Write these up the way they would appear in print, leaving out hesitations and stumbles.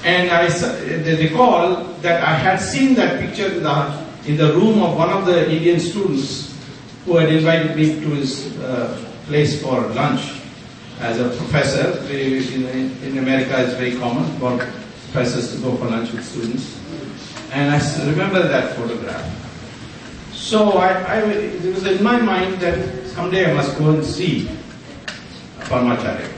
And they recall that I had seen that picture in the room of one of the Indian students who had invited me to his place for lunch as a professor. In America it's very common for professors to go for lunch with students. And I remember that photograph. So it was in my mind that someday I must go and see Parmacharya.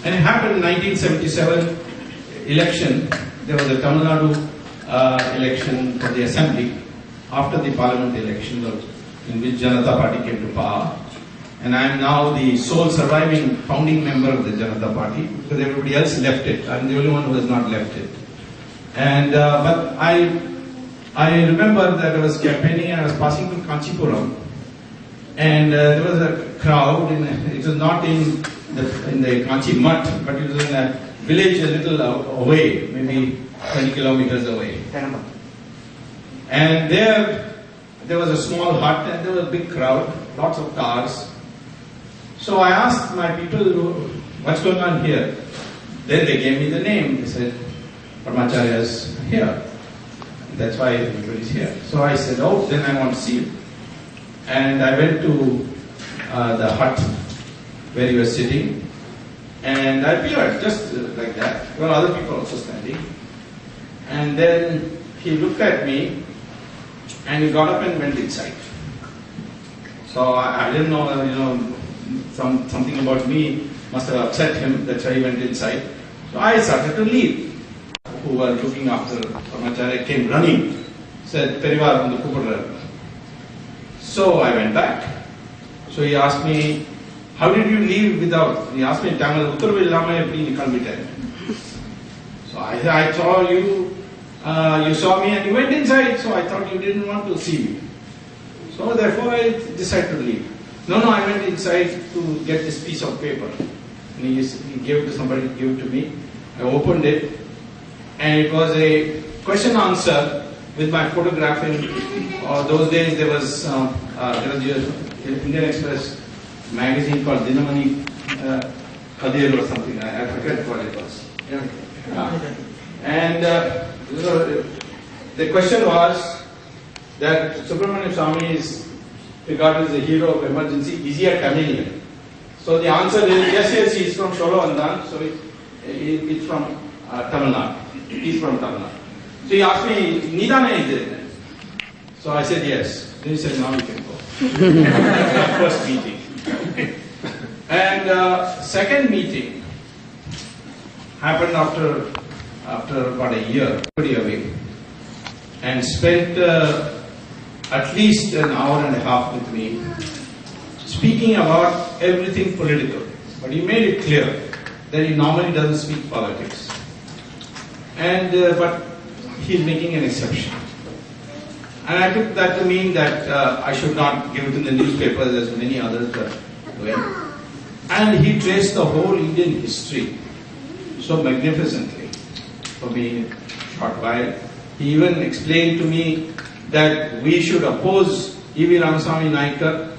And it happened in 1977 election. There was a Tamil Nadu election for the assembly after the parliament election in which Janata Party came to power. And I am now the sole surviving founding member of the Janata Party because everybody else left it. I am the only one who has not left it. And but I remember that I was campaigning and I was passing through Kanchipuram, and there was a crowd. It was not in the Kanchi Mutt, but it was in a village a little away, maybe 20 kilometers away. And there was a small hut and there was a big crowd, lots of cars. So I asked my people, what's going on here? Then they gave me the name. They said, Paramacharya is here. That's why everybody's here. So I said, oh, then I want to see you. And I went to the hut where he was sitting. And I appeared just like that. There were other people also standing. And then he looked at me and he got up and went inside. So I didn't know, something about me must have upset him. That's why he went inside. So I started to leave. Who were looking after Parmacharya came running, said, Perivar on the Kupura. So I went back. So he asked me, how did you leave without? He asked me in Tamil, Uttarvu illama eppadi nikalmittan. So I saw you, you saw me and you went inside, so I thought you didn't want to see me. So therefore I decided to leave. No, I went inside to get this piece of paper. And he gave it to somebody, gave it to me. I opened it. And it was a question answer with my photograph in. Those days there was an Indian Express magazine called Dinamani Kadir or something. I forget what it was. And the question was that Subramanian Swamy is regarded as a hero of emergency. Is he a Tamilian? So the answer is yes, he is from Sholo Andan. So it's from Tamil Nadu. He's from Tamil Nadu. So he asked me, Nidana is there? So I said yes. Then he said, now you can go. First meeting. And second meeting happened after about a year, pretty away, and spent at least an hour and a half with me, speaking about everything political. But he made it clear that he normally doesn't speak politics. And but he's making an exception. And I took that to mean that I should not give it in the newspapers as many others were doing. And he traced the whole Indian history so magnificently for me in a short while. He even explained to me that we should oppose E.V. Ramaswamy Naikar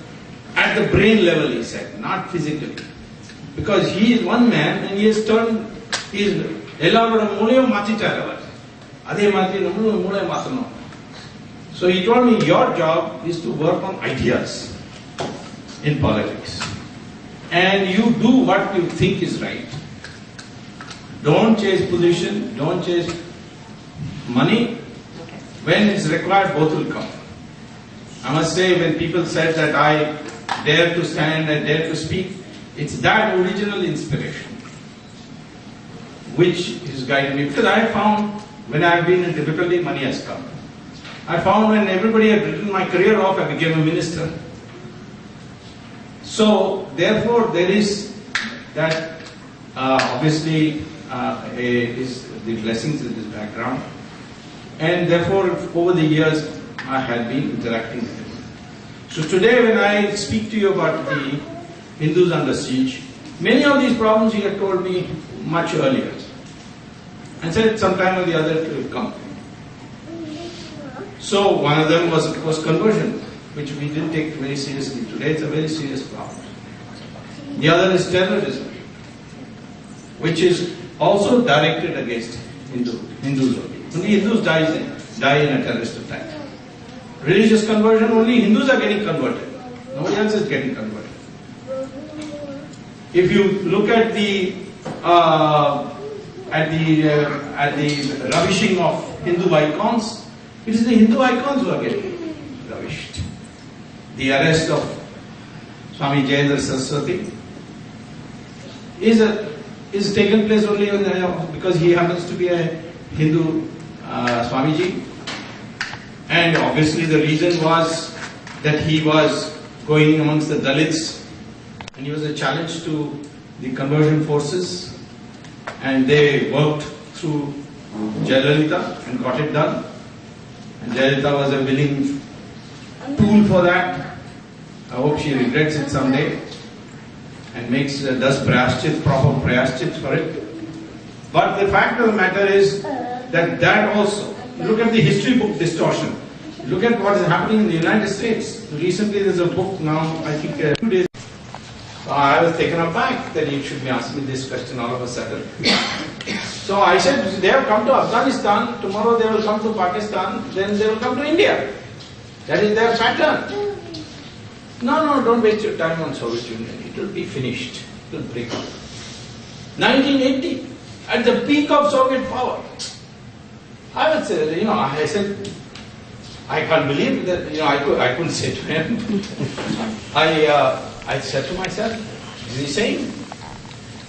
at the brain level, he said, not physically. Because he is one man and he has turned, he is so he told me, your job is to work on ideas in politics. And you do what you think is right. Don't chase position, don't chase money. When it's required, both will come. I must say, when people said that I dare to stand and dare to speak, it's that original inspiration which is guiding me. Because I found when I have been in difficulty, money has come. I found when everybody had written my career off, I became a minister. So therefore there is that obviously is the blessings in this background. And therefore over the years I had been interacting with it. So today when I speak to you about the Hindus under siege, many of these problems he had told me much earlier. And said sometime or the other it will come. So one of them was of course conversion, which we didn't take very seriously. Today it's a very serious problem. The other is terrorism, which is also directed against Hindus only. Only Hindus die in a terrorist attack. Religious conversion, only Hindus are getting converted. Nobody else is getting converted. If you look at the ravishing of Hindu icons, it is the Hindu icons who are getting ravished. The arrest of Swami Saraswati is taken place only because he happens to be a Hindu Swamiji, and obviously the reason was that he was going amongst the Dalits and he was a challenge to the conversion forces, and they worked through Jayalalitha and got it done, and Jayalalitha was a willing tool for that. I hope she regrets it someday and does proper prayaschit for it. But the fact of the matter is that also, look at the history book distortion. Look at what is happening in the United States. Recently there's a book now, I think 2 days. I was taken aback that you should be asking me this question all of a sudden. So I said, they have come to Afghanistan, tomorrow they will come to Pakistan, then they will come to India. That is their pattern. No, don't waste your time on Soviet Union. It will be finished. It will break up. 1980, at the peak of Soviet power, I would say, I said, I can't believe that, I couldn't say to him. I said to myself, is he saying?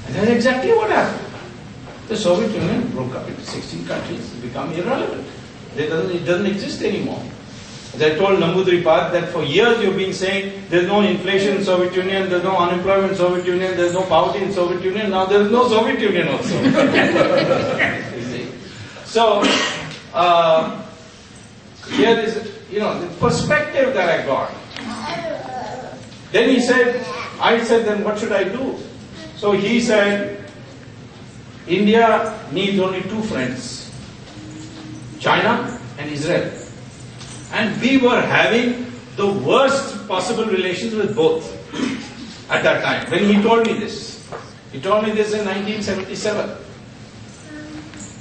And that's exactly what happened. The Soviet Union broke up into 16 countries, become irrelevant. It doesn't exist anymore. As I told Nambudripad that for years you've been saying there's no inflation in Soviet Union, there's no unemployment in Soviet Union, there's no poverty in Soviet Union, now there's no Soviet Union also. So, here is, the perspective that I got. Then I said, then what should I do? So he said, India needs only 2 friends, China and Israel. And we were having the worst possible relations with both at that time, when he told me this. He told me this in 1977,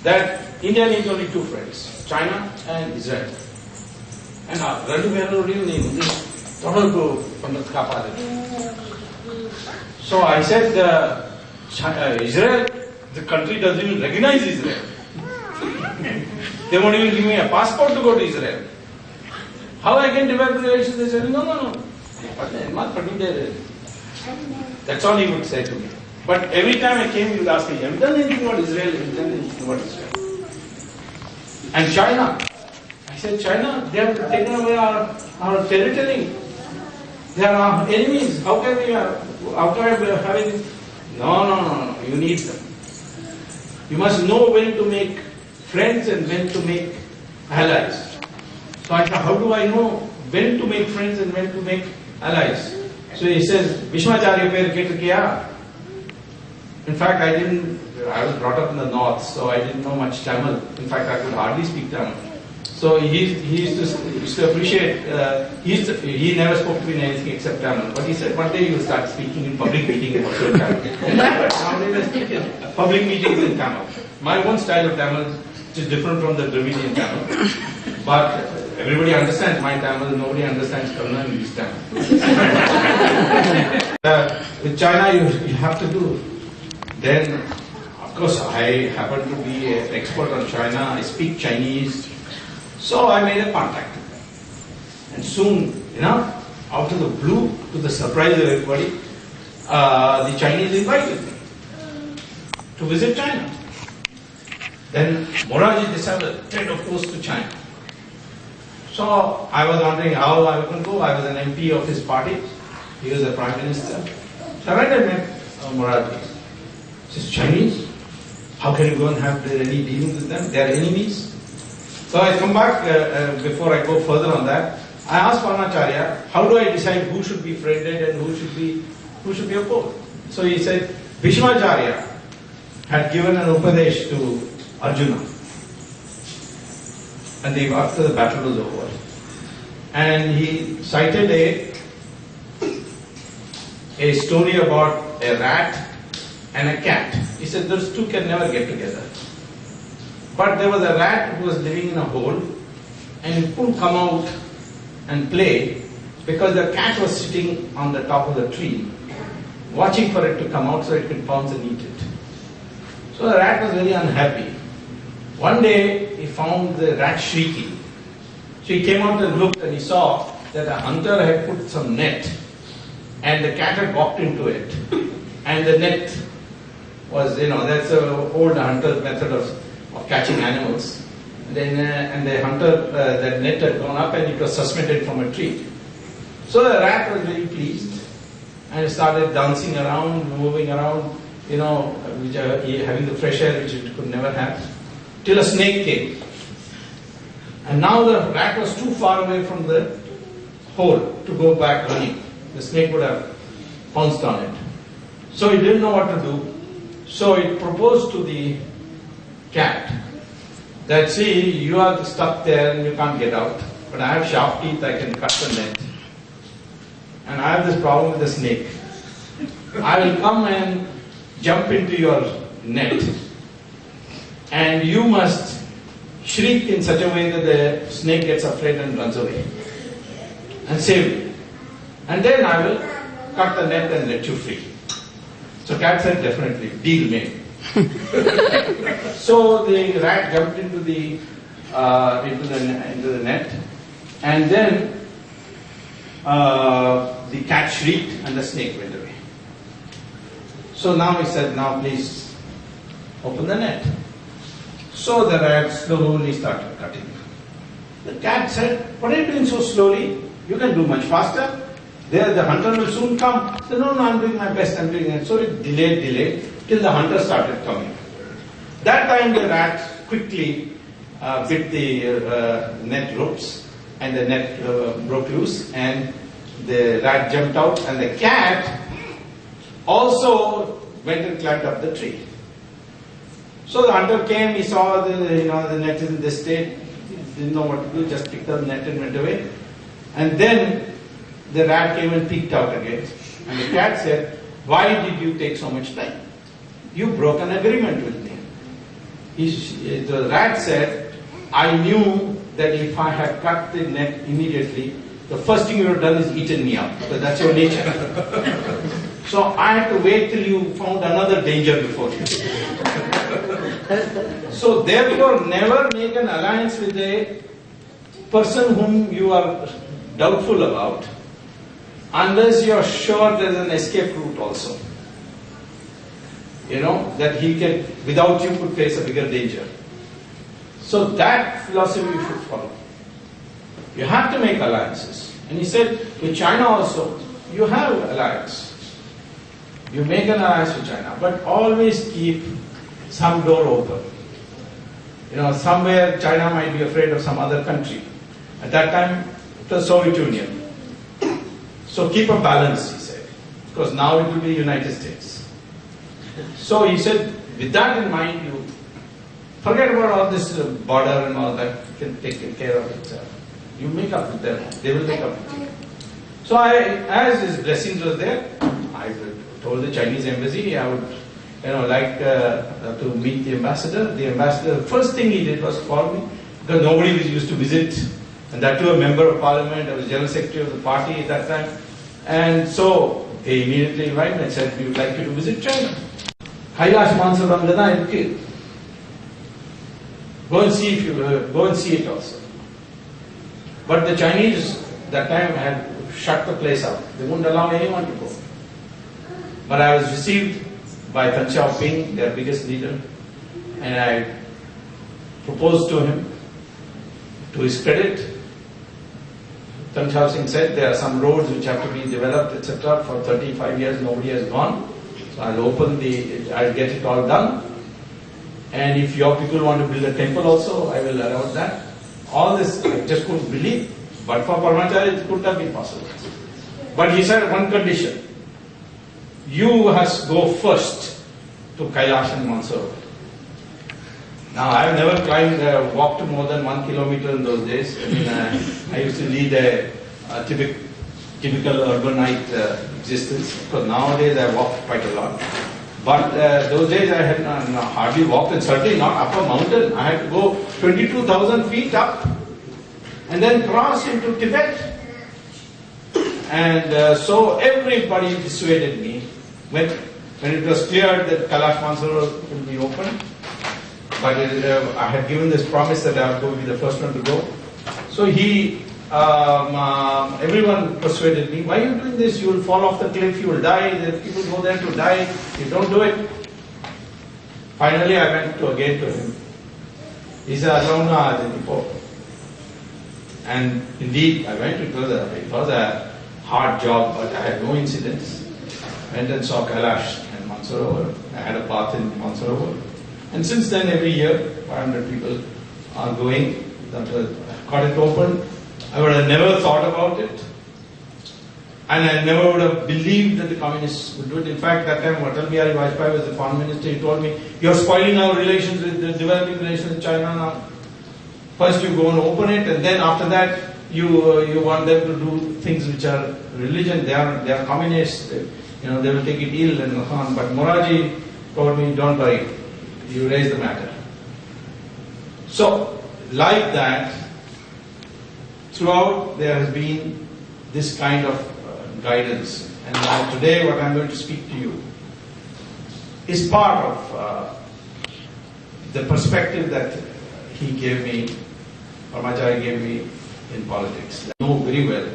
that India needs only 2 friends, China and Israel. And so I said, Israel, the country doesn't even recognize Israel. They won't even give me a passport to go to Israel. How I can develop relations? They said, no. That's all he would say to me. But every time I came, he would ask me, have you done anything about Israel? Have you done anything about Israel? And China. I said, China, they have taken away our territory. They are our enemies. How can we be having... No, you need them. You must know when to make friends and when to make allies. So I said, how do I know when to make friends and when to make allies? So he says, Vishwacharya per kiya. In fact, I was brought up in the north, so I didn't know much Tamil. In fact, I could hardly speak Tamil. So he used to appreciate, he never spoke to me in anything except Tamil. But he said, one day you will start speaking in public meetings in Tamil. Nowadays I speak in public meetings in Tamil. My own style of Tamil is different from the Dravidian Tamil. But everybody understands my Tamil, nobody understands Karunanidhi's Tamil. With China you have to do. Then, of course, I happen to be an expert on China, I speak Chinese. So I made a contact with them. And soon, out of the blue, to the surprise of everybody, the Chinese invited me to visit China. Then Moraji decided to trade of course to China. So I was wondering how I would go. I was an MP of his party. He was the Prime Minister. So I went and met Moraji. He says, Chinese? How can you go and have any dealings with them? They are enemies. So I come back, before I go further on that, I asked Parmacharya, how do I decide who should be friended and who should be opposed? So he said, Vishwacharya had given an upadesh to Arjuna. And after the battle was over. And he cited a story about a rat and a cat. He said, those two can never get together. But there was a rat who was living in a hole and he couldn't come out and play because the cat was sitting on the top of the tree watching for it to come out so it could pounce and eat it. So the rat was very unhappy. One day he found the rat shrieking. So he came out and looked and he saw that a hunter had put some net and the cat had walked into it. And the net was, that's an old hunter's method of catching animals. And the hunter, that net had gone up and it was suspended from a tree. So the rat was very pleased and started dancing around, moving around, having the fresh air which it could never have, till a snake came. And now the rat was too far away from the hole to go back running. The snake would have pounced on it. So he didn't know what to do. So he proposed to the cat that, see, you are stuck there and you can't get out, but I have sharp teeth, I can cut the net. And I have this problem with the snake. I will come and jump into your net and you must shriek in such a way that the snake gets afraid and runs away and save me. And then I will cut the net and let you free. So cat said, definitely, deal made. So the rat jumped into the net, and then the cat shrieked and the snake went away. So now he said, now please open the net. So the rat slowly started cutting. The cat said, what are you doing so slowly? You can do much faster. There the hunter will soon come. He said, no, I'm doing my best, I'm doing it. So it delayed till the hunter started coming. That time the rat quickly bit the net ropes and the net broke loose and the rat jumped out and the cat also went and climbed up the tree. So the hunter came, he saw the net is in this state, he didn't know what to do, just picked up the net and went away. And then the rat came and peeked out again. And the cat said, why did you take so much time? You broke an agreement with me. The rat said, I knew that if I had cut the net immediately, the first thing you would have done is eaten me up, because that's your nature. So I had to wait till you found another danger before you. So therefore, never make an alliance with a person whom you are doubtful about, unless you are sure there is an escape route also. That he can, without you, could face a bigger danger. So that philosophy you should follow. You have to make alliances. And he said, with China also, you have alliance. You make an alliance with China, but always keep some door open. Somewhere China might be afraid of some other country. At that time, it was Soviet Union. So keep a balance, he said, because now it will be United States. So he said, with that in mind, you forget about all this border and all that, you can take care of it. You make up with them, they will make up with you. So as his blessings was there, I told the Chinese embassy I would like to meet the ambassador. The ambassador, the first thing he did was call me, because nobody used to visit, and that too a member of parliament. I was general secretary of the party at that time. And so they immediately invited me and said, we would like you to visit China. Kailash Mansarovar, go and see it also. But the Chinese that time had shut the place out. They wouldn't allow anyone to go. But I was received by Deng Xiaoping, their biggest leader, and I proposed to him. To his credit, Deng Xiaoping said there are some roads which have to be developed, etc. For 35 years nobody has gone. So I'll get it all done. And if your people want to build a temple also, I will allow that. All this I just couldn't believe. But for Parmacharya it couldn't have been possible. But he said one condition. You must go first to Kailash and Mansarovar. Now I have never walked more than 1 kilometer in those days. I used to lead a typical urbanite existence, because nowadays I walk quite a lot. But those days I had hardly walked, and certainly not up a mountain. I had to go 22,000 feet up and then cross into Tibet. And so everybody dissuaded me. When it was clear that Kailash Mansarovar will be open, but I had given this promise that I would be the first one to go. So everyone persuaded me, why are you doing this? You will fall off the cliff, you will die, the people go there to die, you don't do it. Finally I went again to him. He said, and indeed I went. It was a hard job, but I had no incidents. Went and saw Kailash and Mansarovar. I had a path in Mansarovar. And since then, every year, 500 people are going. That got it open. I would have never thought about it. And I never would have believed that the communists would do it. In fact, that time, Atal Bihari Vajpayee was the foreign minister. He told me, you're spoiling our relations with the developing relations with China now. First you go and open it, and then after that, you want them to do things which are religion. They are communists. They will take it ill and so on. But Moraji told me, don't worry, you raise the matter. So, like that, throughout there has been this kind of guidance. And now today what I'm going to speak to you is part of the perspective that he gave me, Parmacharya gave me in politics. I know very well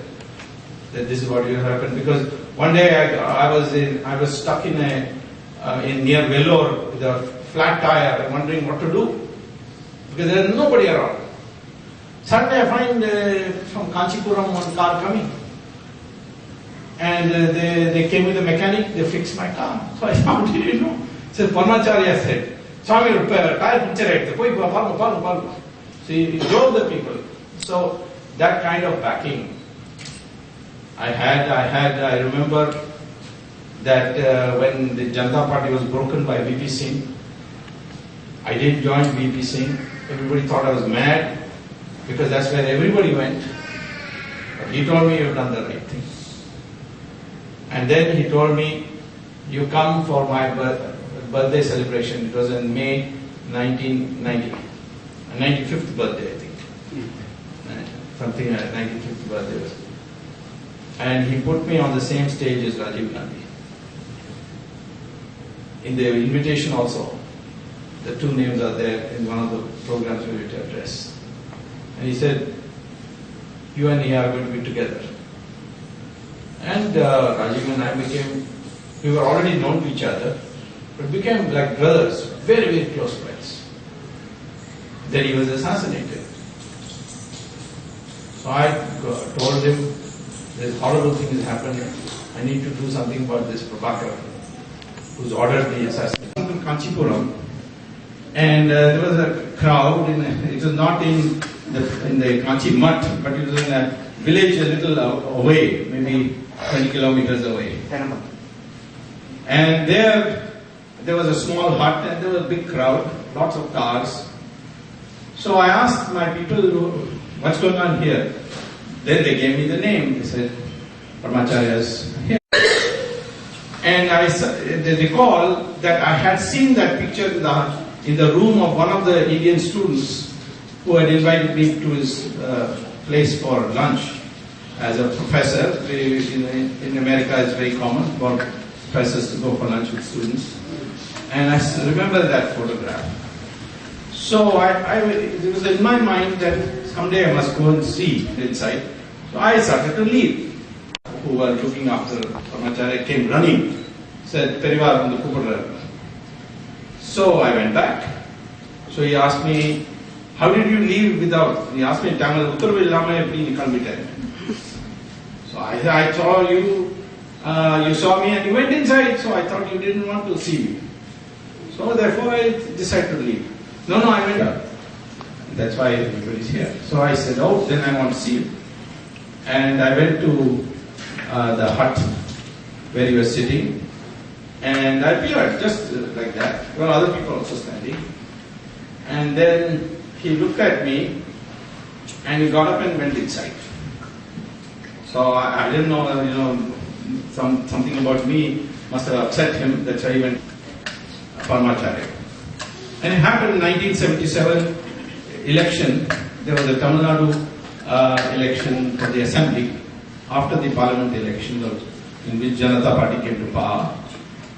that this is what will happen, because one day I was stuck in near Vellore with a flat tire, wondering what to do, because there is nobody around. Suddenly I find from Kanchipuram one car coming, and they came with a mechanic. They fixed my car. So I said, how did you know? So Parmacharya said, Swami, repair tire puncture. So he drove the people. So that kind of backing I remember that when the Janata Party was broken by VP Singh, I didn't join VP Singh. Everybody thought I was mad, because that's where everybody went. But he told me, you've done the right thing. And then he told me, you come for my birthday celebration. It was in May 1990. 95th birthday, I think. Something like 95th birthday was. And he put me on the same stage as Rajiv Gandhi. In the invitation also, the two names are there in one of the programs we will address. And he said, you and he are going to be together. And Rajiv and I we were already known to each other, but became like brothers, very, very close friends. Then he was assassinated. So I told him, this horrible thing has happened. I need to do something about this Prabhakar, who's ordered the assassination. In Kanchipuram, and there was a crowd. It was not in the Kanchi Mutt, but it was in a village a little away, maybe 20 kilometers away. And there was a small hut, and there was a big crowd, lots of cars. So I asked my people, what's going on here? Then they gave me the name. They said, Paramacharya's here. And they recall that I had seen that picture in the room of one of the Indian students who had invited me to his place for lunch as a professor. In America, it's very common for professors to go for lunch with students. And I remember that photograph. So it was in my mind that someday I must go and see inside. So I started to leave. Who were looking after Paramacharya came running, said, Perivar on the Kupudra. So I went back. So he asked me, how did you leave without? He asked me in Tamil, Uttar Villama eppadi nikalmittan. So I saw you, you saw me and you went inside, so I thought you didn't want to see me. So therefore I decided to leave. No, I went out. That's why everybody's here. So I said, oh, then I want to see you. And I went to the hut where he was sitting, and I appeared just like that. There were other people also standing. And then he looked at me, and he got up and went inside. So I didn't know, something about me must have upset him. That's why he went. Parmacharya. And it happened in 1977 election. There was a Tamil Nadu election for the assembly after the parliament election in which Janata Party came to power.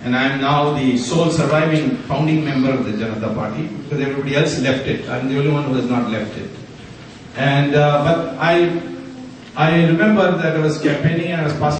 And I am now the sole surviving founding member of the Janata Party because everybody else left it. I am the only one who has not left it. And but I remember that I was campaigning and I was passing